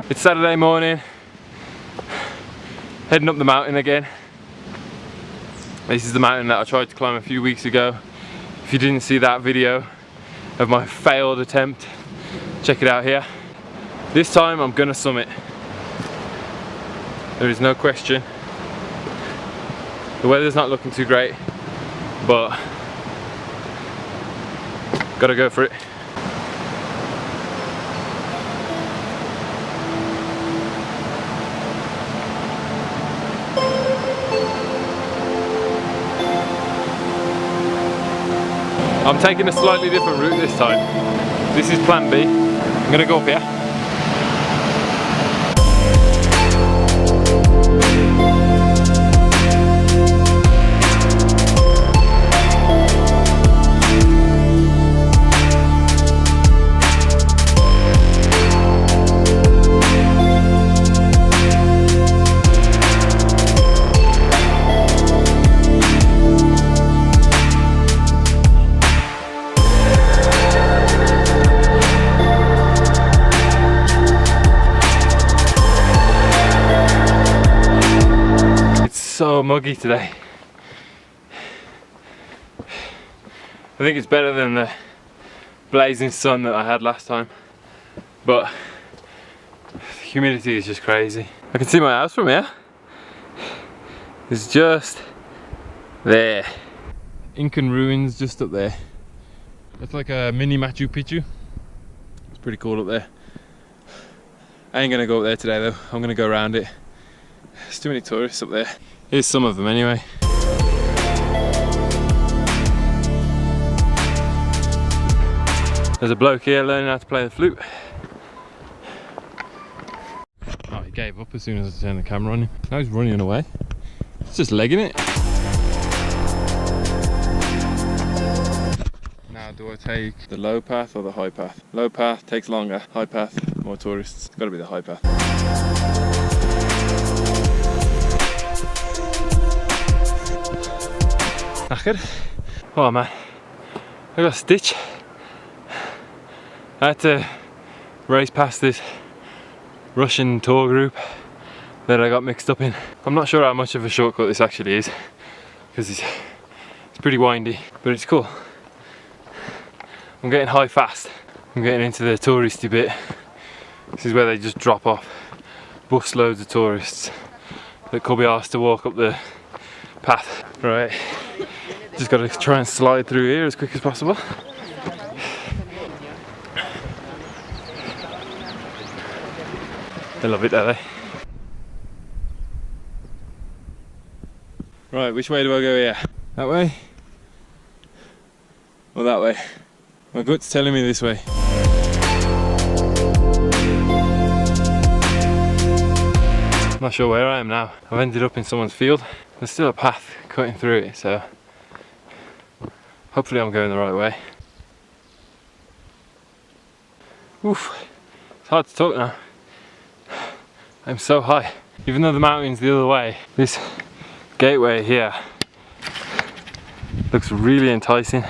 It's Saturday morning, heading up the mountain again. This is the mountain that I tried to climb a few weeks ago. If you didn't see that video of my failed attempt, check it out here. This time I'm gonna summit. There is no question. The weather's not looking too great, but gotta go for it. I'm taking a slightly different route this time. This is plan B. I'm gonna go up here. So muggy today. I think it's better than the blazing sun that I had last time, but the humidity is just crazy. I can see my house from here. It's just there. Incan ruins just up there. That's like a mini Machu Picchu. It's pretty cool up there. I ain't gonna go up there today though. I'm gonna go around it. There's too many tourists up there. Here's some of them anyway. There's a bloke here learning how to play the flute. Oh, he gave up as soon as I turned the camera on him. Now he's running away. He's just legging it. Now do I take the low path or the high path? Low path takes longer, high path, more tourists. It's gotta be the high path. Knackered. Oh man, I got a stitch. I had to race past this Russian tour group that I got mixed up in. I'm not sure how much of a shortcut this actually is, because it's pretty windy, but it's cool. I'm getting high fast. I'm getting into the touristy bit. This is where they just drop off bus loads of tourists that could be asked to walk up the path. Right. Just gotta try and slide through here as quick as possible. They love it, don't they? Right, which way do I go here? That way? Or that way? My gut's telling me this way. I'm not sure where I am now. I've ended up in someone's field. There's still a path cutting through it, so hopefully I'm going the right way. Oof, it's hard to talk now. I'm so high. Even though the mountain's the other way, this gateway here looks really enticing.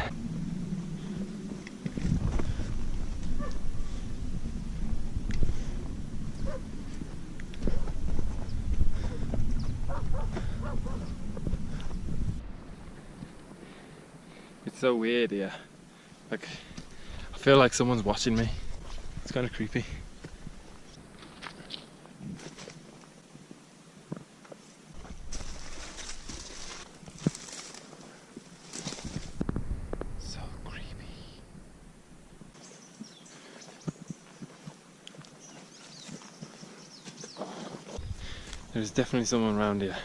It's so weird here. Like, I feel like someone's watching me. It's kind of creepy. So creepy. There's definitely someone around here.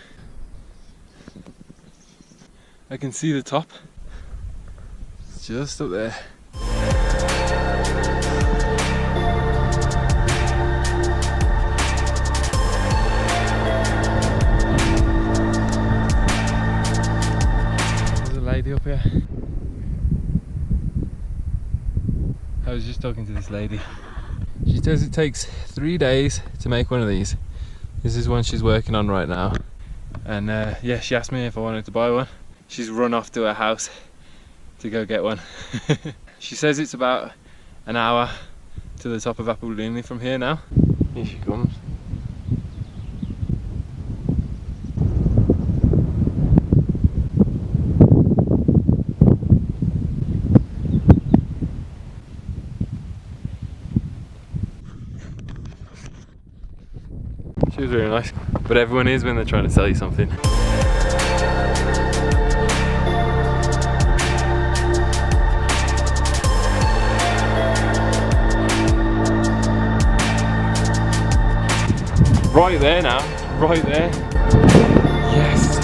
I can see the top. It's just up there. There's a lady up here. I was just talking to this lady. She says it takes 3 days to make one of these. This is one she's working on right now. And yeah, she asked me if I wanted to buy one. She's run off to her house to go get one. She says it's about an hour to the top of Apu Linli from here now. Here she comes. She was really nice, but everyone is when they're trying to sell you something. Right there now, right there. Yes.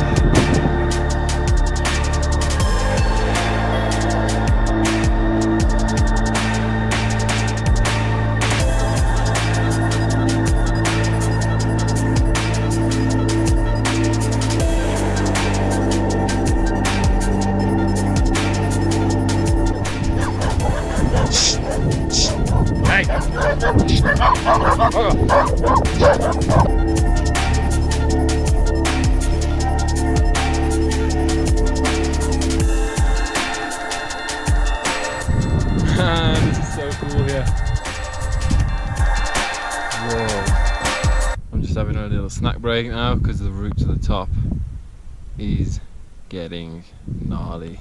Hey! This is so cool here. Whoa. I'm just having a little snack break now because the route to the top is getting gnarly.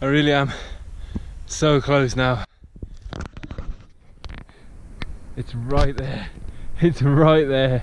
I really am so close now. It's right there. It's right there.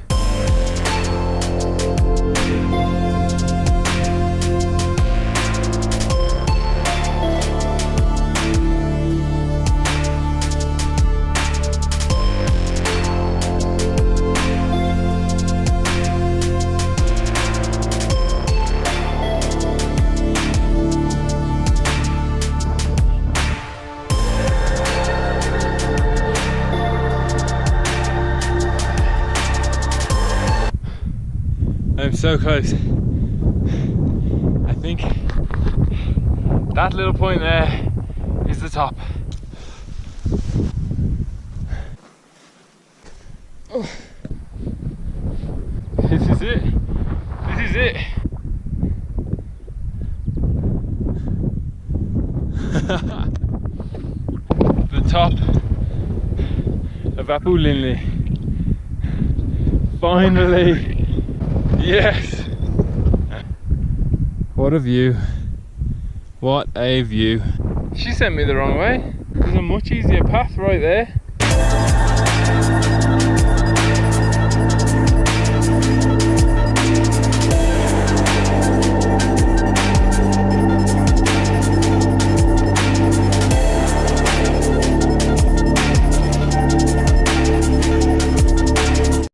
I'm so close. I think that little point there is the top. Oh. This is it. This is it. The top of Apu Linli. Finally. Yes! What a view. What a view. She sent me the wrong way. There's a much easier path right there.